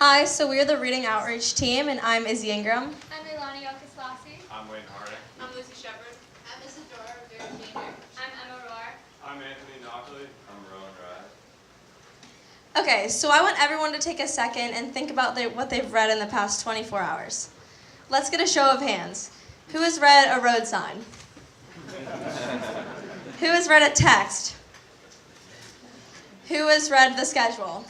Hi, so we're the Reading Outreach team, and I'm Izzy Ingram. I'm Ilani Okaslasi. I'm Wayne Harding. I'm Lucy Shepard. I'm Mrs. Dora Jr. I'm Emma Roar. I'm Anthony Knockley. I'm Rowan Rye. Okay, so I want everyone to take a second and think about what they've read in the past 24 hours. Let's get a show of hands. Who has read a road sign? Who has read a text? Who has read the schedule?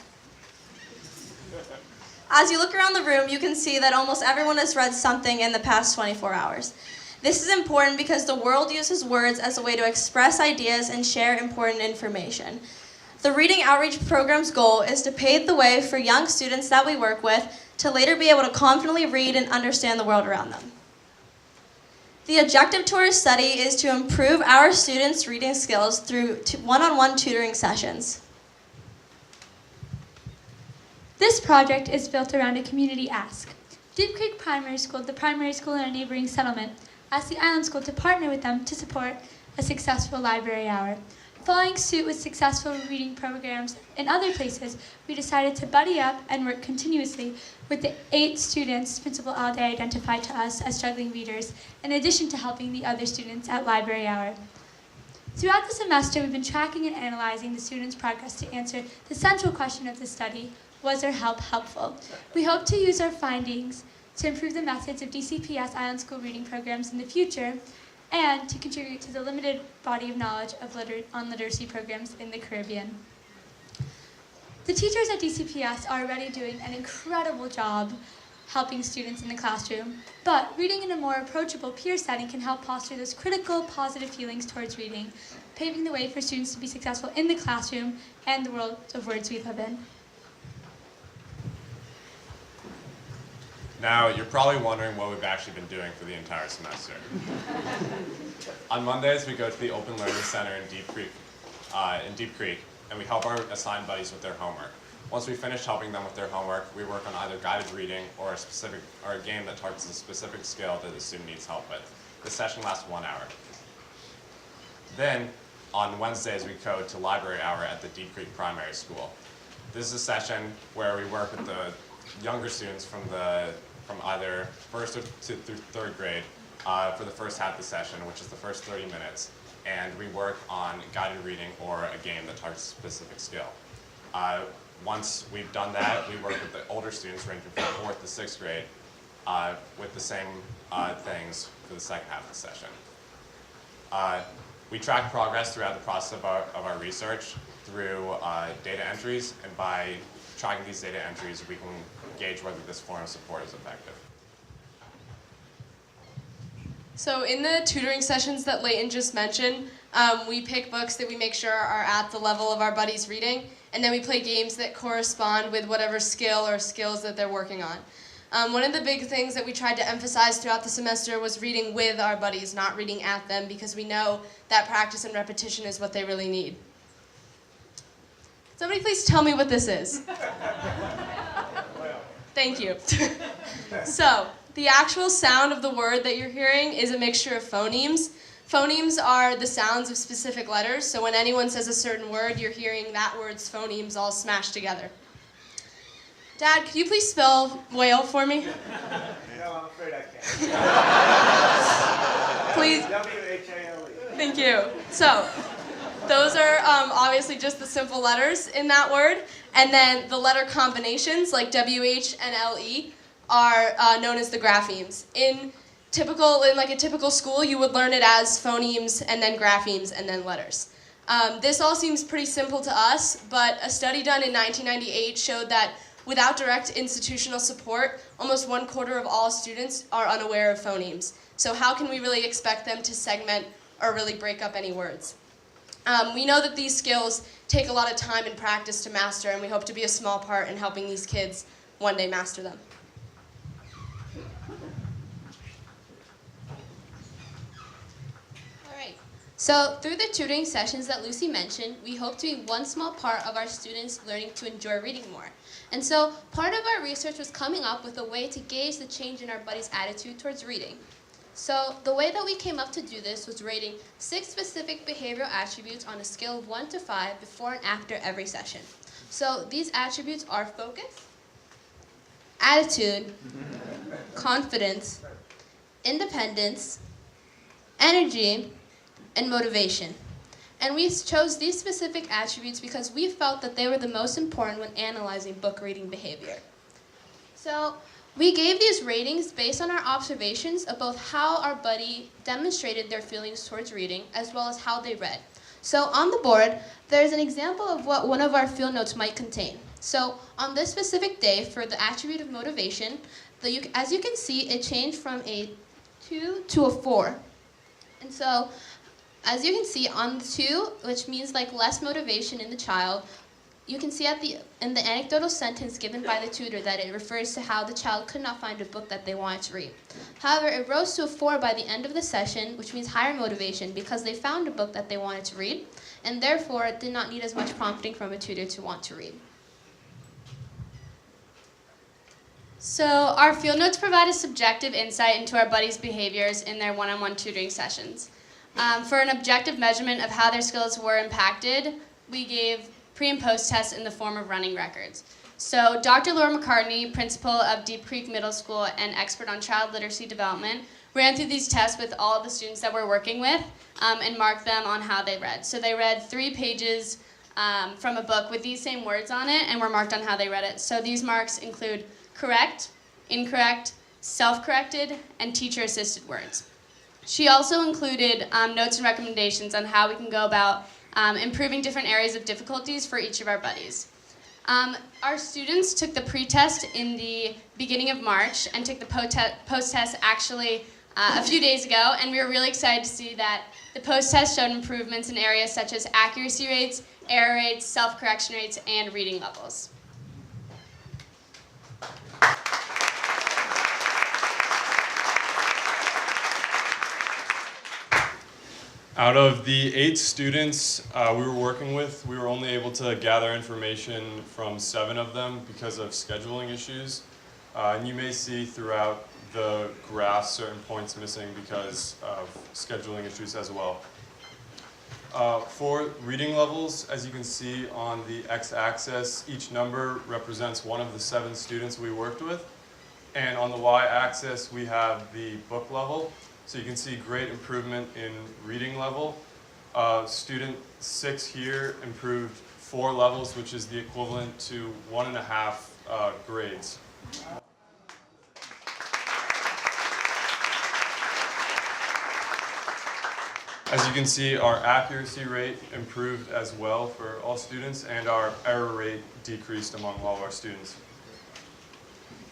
As you look around the room, you can see that almost everyone has read something in the past 24 hours. This is important because the world uses words as a way to express ideas and share important information. The Reading Outreach Program's goal is to pave the way for young students that we work with to later be able to confidently read and understand the world around them. The objective to our study is to improve our students' reading skills through one-on-one tutoring sessions. This project is built around a community ask. Deep Creek Primary School, the primary school in a neighboring settlement, asked the Island School to partner with them to support a successful library hour. Following suit with successful reading programs in other places, we decided to buddy up and work continuously with the 8 students Principal Alday identified to us as struggling readers, in addition to helping the other students at library hour. Throughout the semester, we've been tracking and analyzing the students' progress to answer the central question of the study: was their help helpful? We hope to use our findings to improve the methods of DCPS Island School reading programs in the future and to contribute to the limited body of knowledge on literacy programs in the Caribbean. The teachers at DCPS are already doing an incredible job helping students in the classroom, but reading in a more approachable peer setting can help foster those critical, positive feelings towards reading, paving the way for students to be successful in the classroom and the world of words we live in. Now, you're probably wondering what we've actually been doing for the entire semester. On Mondays, we go to the Open Learning Center in Deep Creek, and we help our assigned buddies with their homework. Once we finish helping them with their homework, we work on either guided reading or a game that targets a specific skill that the student needs help with. This session lasts 1 hour. Then, on Wednesdays, we go to library hour at the Deep Creek Primary School. This is a session where we work with the younger students from either first through third grade for the first half of the session, which is the first 30 minutes, and we work on guided reading or a game that targets a specific skill. Once we've done that, we work with the older students ranging from 4th to 6th grade with the same things for the second half of the session. We track progress throughout the process of our research through data entries, and by tracking these data entries, we can gauge whether this form of support is effective. So in the tutoring sessions that Leighton just mentioned, we pick books that we make sure are at the level of our buddies' reading, and then we play games that correspond with whatever skill or skills that they're working on. One of the big things that we tried to emphasize throughout the semester was reading with our buddies, not reading at them, because we know that practice and repetition is what they really need. Somebody please tell me what this is. Thank you. So, the actual sound of the word that you're hearing is a mixture of phonemes. Phonemes are the sounds of specific letters, so when anyone says a certain word, you're hearing that word's phonemes all smashed together. Dad, could you please spell whale for me? No, I'm afraid I can't. Please. W-H-A-L-E. Thank you. So, those are obviously just the simple letters in that word, and then the letter combinations like W-H and L-E are known as the graphemes. In like a typical school, you would learn it as phonemes and then graphemes and then letters. This all seems pretty simple to us, but a study done in 1998 showed that without direct institutional support, almost 1/4 of all students are unaware of phonemes. So how can we really expect them to segment or really break up any words? We know that these skills take a lot of time and practice to master, and we hope to be a small part in helping these kids one day master them. So through the tutoring sessions that Lucy mentioned, we hope to be one small part of our students learning to enjoy reading more. And so part of our research was coming up with a way to gauge the change in our buddies' attitude towards reading. So the way that we came up to do this was rating 6 specific behavioral attributes on a scale of 1 to 5 before and after every session. So these attributes are focus, attitude, confidence, independence, energy, and motivation. And we chose these specific attributes because we felt that they were the most important when analyzing book reading behavior. So we gave these ratings based on our observations of both how our buddy demonstrated their feelings towards reading as well as how they read. So on the board, there's an example of what one of our field notes might contain. So on this specific day for the attribute of motivation, as you can see, it changed from a 2 to a 4. And so as you can see on the 2, which means like less motivation in the child, you can see in the anecdotal sentence given by the tutor that it refers to how the child could not find a book that they wanted to read. However, it rose to a 4 by the end of the session, which means higher motivation because they found a book that they wanted to read, and therefore did not need as much prompting from a tutor to want to read. So our field notes provide a subjective insight into our buddies' behaviors in their one-on-one tutoring sessions. For an objective measurement of how their skills were impacted, we gave pre- and post-tests in the form of running records. So Dr. Laura McCartney, principal of Deep Creek Middle School and expert on child literacy development, ran through these tests with all of the students that we're working with and marked them on how they read. So they read 3 pages from a book with these same words on it and were marked on how they read it. So these marks include correct, incorrect, self-corrected, and teacher-assisted words. She also included notes and recommendations on how we can go about improving different areas of difficulties for each of our buddies. Our students took the pre-test in the beginning of March and took the post-test actually a few days ago, and we were really excited to see that the post-test showed improvements in areas such as accuracy rates, error rates, self-correction rates, and reading levels. Out of the 8 students we were working with, we were only able to gather information from 7 of them because of scheduling issues. And you may see throughout the graph certain points missing because of scheduling issues as well. For reading levels, as you can see on the x-axis, each number represents one of the 7 students we worked with. And on the y-axis, we have the book level. So you can see great improvement in reading level. Student 6 here improved 4 levels, which is the equivalent to 1.5 grades. As you can see, our accuracy rate improved as well for all students, and our error rate decreased among all of our students.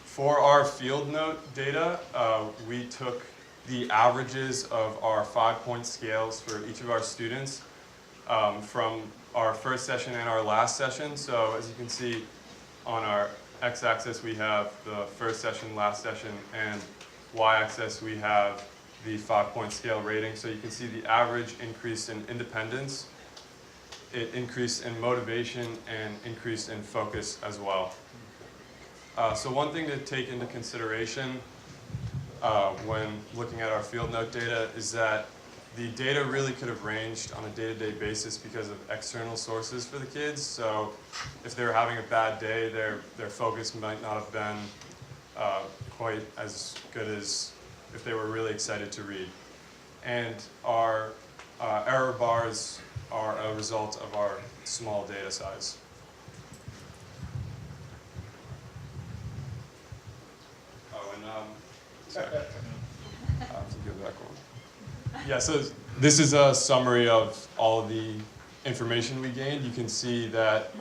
For our field note data, we took the averages of our 5-point scales for each of our students from our first session and our last session. So as you can see on our x-axis we have the first session, last session, and y-axis we have the 5-point scale rating. So you can see the average increase in independence, it increased in motivation, and increased in focus as well. So one thing to take into consideration when looking at our field note data is that the data really could have ranged on a day-to-day basis because of external sources for the kids. So if they were having a bad day, their focus might not have been quite as good as if they were really excited to read. And our error bars are a result of our small data size. Sorry. I have to go back one. Yeah, so this is a summary of all of the information we gained. You can see that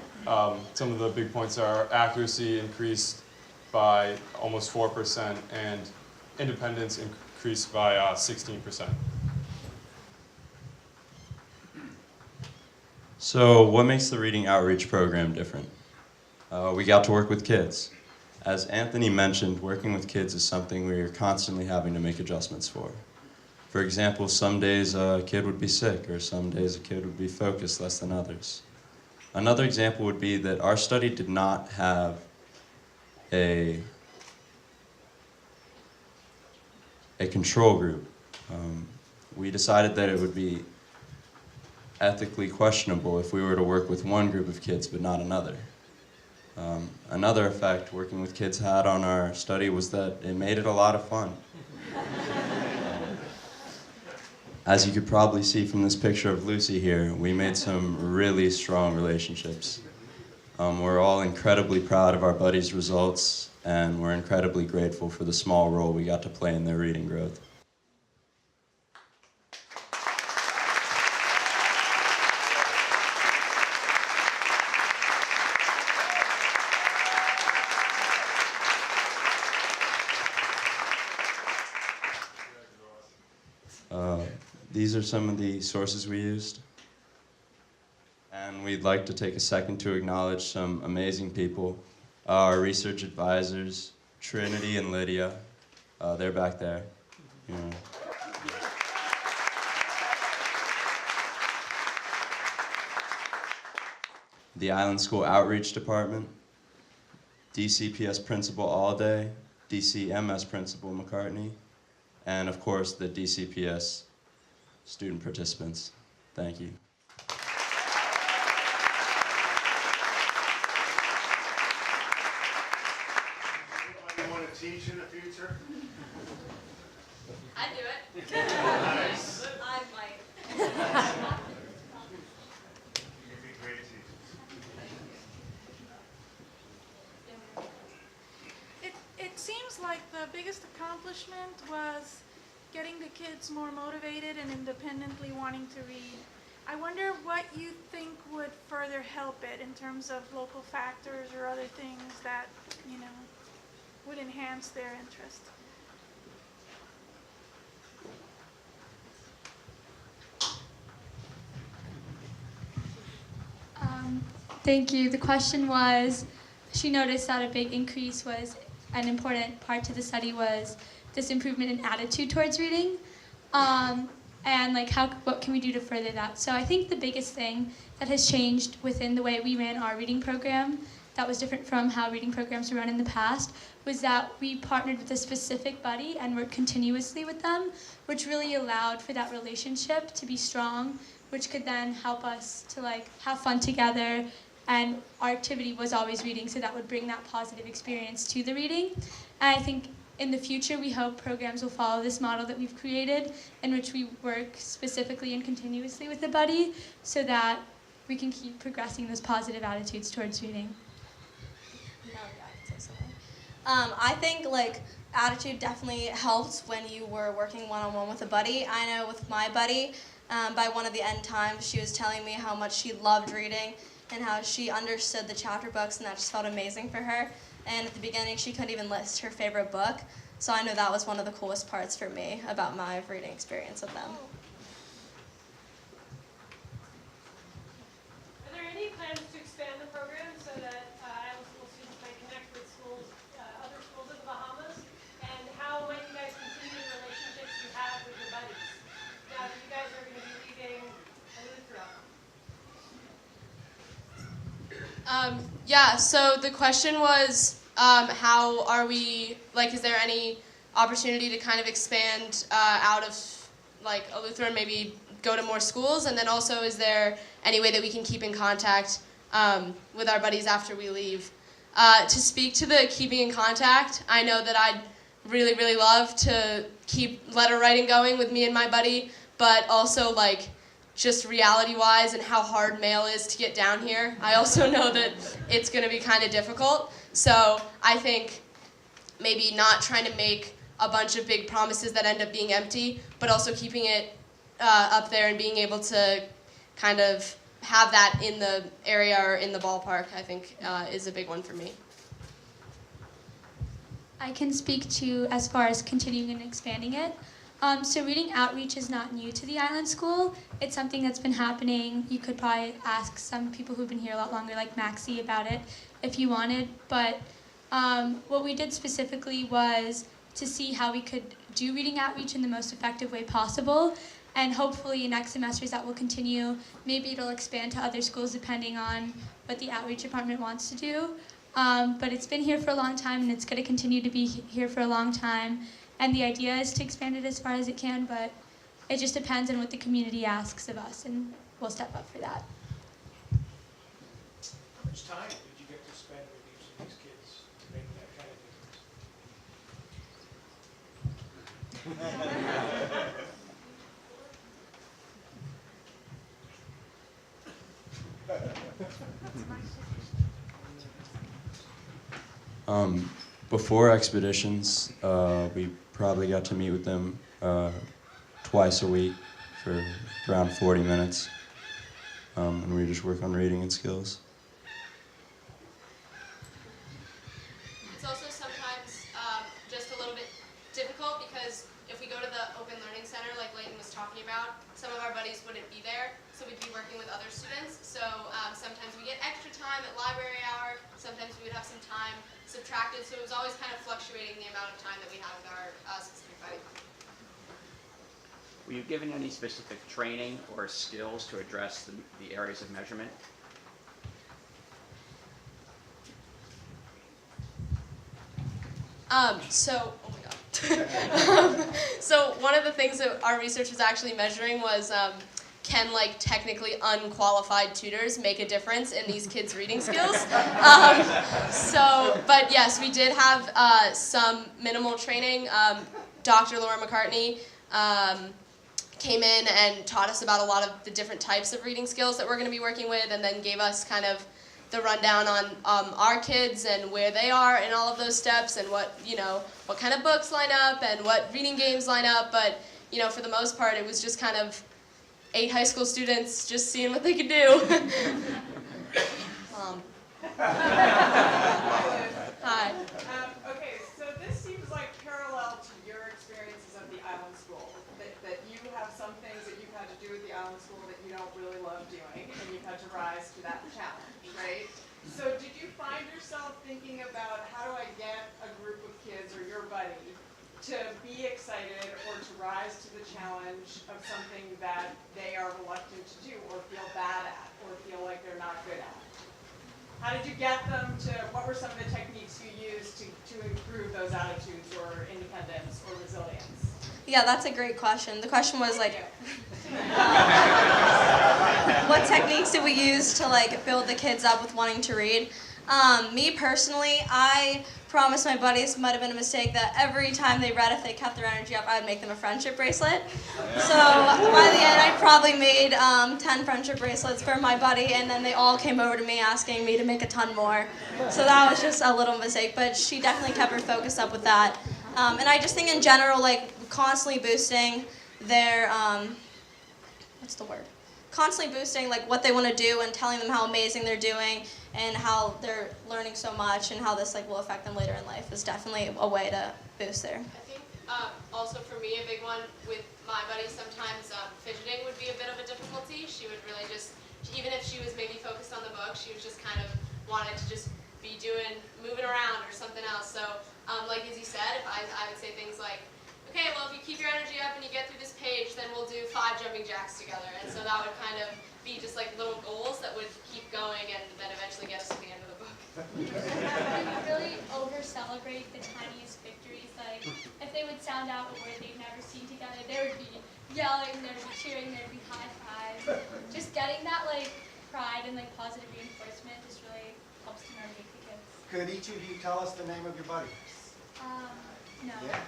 some of the big points are accuracy increased by almost 4% and independence increased by 16%. So what makes the Reading Outreach Program different? We got to work with kids. As Anthony mentioned, working with kids is something we are constantly having to make adjustments for. For example, some days a kid would be sick, or some days a kid would be focused less than others. Another example would be that our study did not have a control group. We decided that it would be ethically questionable if we were to work with one group of kids but not another. Another effect working with kids had on our study was that it made it a lot of fun. As you could probably see from this picture of Lucy here, we made some really strong relationships. We're all incredibly proud of our buddies' results, and we're incredibly grateful for the small role we got to play in their reading growth. These are some of the sources we used. And we'd like to take a second to acknowledge some amazing people. Our research advisors, Trinity and Lydia, they're back there. You know. The Island School Outreach Department, DCPS Principal Allday, DCMS Principal McCartney, and of course the DCPS student participants. Thank you. Anybody want to teach in the future? I do it. Nice. I might. You'd be great teachers. It seems like the biggest accomplishment was getting the kids more motivated and independently wanting to read. I wonder what you think would further help it in terms of local factors or other things that, would enhance their interest. Thank you. The question was, she noticed that a big increase was, an important part to the study was this improvement in attitude towards reading, and what can we do to further that? So I think the biggest thing that has changed within the way we ran our reading program that was different from how reading programs were run in the past was that we partnered with a specific buddy and worked continuously with them, which really allowed for that relationship to be strong, which could then help us to have fun together. And our activity was always reading, so that would bring that positive experience to the reading. And I think in the future, we hope programs will follow this model that we've created, in which we work specifically and continuously with the buddy, so that we can keep progressing those positive attitudes towards reading. I think attitude definitely helped when you were working one-on-one with a buddy. I know with my buddy, by one of the end times, she was telling me how much she loved reading and how she understood the chapter books, and that just felt amazing for her. And at the beginning, she couldn't even list her favorite book. So I know that was one of the coolest parts for me about my reading experience with them. Are there any plans to expand the program so that Island School students might connect with schools, other schools in the Bahamas? And how might you guys continue the relationships you have with your buddies now that you guys are going to be leaving Eleuthera? Yeah, so the question was, how are we, is there any opportunity to kind of expand out of Eleuthera and maybe go to more schools? And then also, is there any way that we can keep in contact with our buddies after we leave? To speak to the keeping in contact, I know that I'd really, really love to keep letter writing going with me and my buddy, but also just reality-wise and how hard mail is to get down here. I also know that it's going to be kind of difficult. So I think maybe not trying to make a bunch of big promises that end up being empty, but also keeping it up there and being able to kind of have that in the area or in the ballpark, I think is a big one for me. I can speak to as far as continuing and expanding it. So reading outreach is not new to the Island School. It's something that's been happening. You could probably ask some people who've been here a lot longer, like Maxie, about it if you wanted. But what we did specifically was to see how we could do reading outreach in the most effective way possible. And hopefully in next semesters that will continue. Maybe it'll expand to other schools depending on what the outreach department wants to do. But it's been here for a long time, and it's going to continue to be here for a long time. And the idea is to expand it as far as it can, but it just depends on what the community asks of us, and we'll step up for that. How much time did you get to spend with each Before expeditions, we probably got to meet with them twice a week for around 40 minutes, and we just work on reading and skills. It's also sometimes just a little bit difficult because if we go to the Open Learning Center, like Layton was talking about, some of our buddies wouldn't be there, so we'd be working with other students. So sometimes we get extra time at library hour, sometimes we would have some time subtracted, so it was always kind of fluctuating the amount of time that we had with our specific buddy. Were you given any specific training or skills to address the areas of measurement? Oh my god. So one of the things that our research was actually measuring was can like technically unqualified tutors make a difference in these kids' reading skills? But yes, we did have some minimal training. Dr. Laura McCartney came in and taught us about a lot of the different types of reading skills that we're going to be working with, and then gave us kind of the rundown on our kids and where they are in all of those steps, and what kind of books line up and what reading games line up. But for the most part, it was just kind of 8 high school students just seeing what they could do. Hi. Okay, so this seems like parallel to your experiences at the island school. That you have some things that you've had to do at the island school that you don't really love doing, and you've had to rise to that challenge, right? So did you find yourself thinking about how do I get a group of kids or your buddy to be excited or to rise to the challenge of something that they are reluctant to do or feel bad at or feel like they're not good at? How did you get them to, what were some of the techniques you used to improve those attitudes or independence or resilience? Yeah, that's a great question. The question was like, what techniques did we use to like build the kids up with wanting to read? Me personally, I promised my buddies, might have been a mistake, that every time they read, if they kept their energy up, I would make them a friendship bracelet. So by the end, I probably made 10 friendship bracelets for my buddy, and then they all came over to me asking me to make a ton more. So that was just a little mistake, but she definitely kept her focus up with that. And I just think in general, like constantly boosting their, constantly boosting like what they want to do and telling them how amazing they're doing and how they're learning so much and how this like will affect them later in life is definitely a way to boost their. I think also for me, a big one with my buddies, sometimes fidgeting would be a bit of a difficulty. She would really just, even if she was maybe focused on the book, she was just kind of wanted to just be moving around or something else. So like Izzy said, I would say things like, okay, well, if you keep your energy up and you get through this page, then we'll do 5 jumping jacks together. And so that would kind of be just like little goals that would keep going and then eventually get us to the end of the book. We really over-celebrate the tiniest victories. Like, if they would sound out a word they've never seen together, there would be yelling, there would be cheering, there would be high fives. Just getting that, like, pride and, like, positive reinforcement just really helps to motivate the kids. Could each of you tell us the name of your buddy? No. Yeah.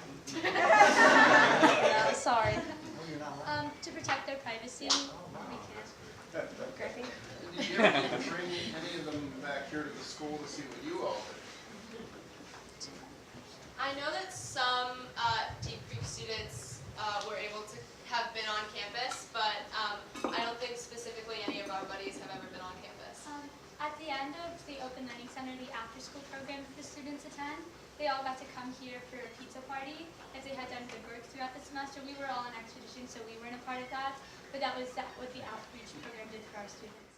No, sorry. No, you're not allowed. To protect their privacy, we can't. Griffin? Did you ever bring any of them back here to the school to see what you all did? I know that some Deep Creek students were able to have been on campus, but I don't think specifically any of our buddies have ever been on campus. At the end of the Open Learning Center, the after-school program that the students attend, they all got to come here for a pizza party. As they had done good work throughout the semester, we were all on expedition, so we weren't a part of that. But that was what the outreach program did for our students.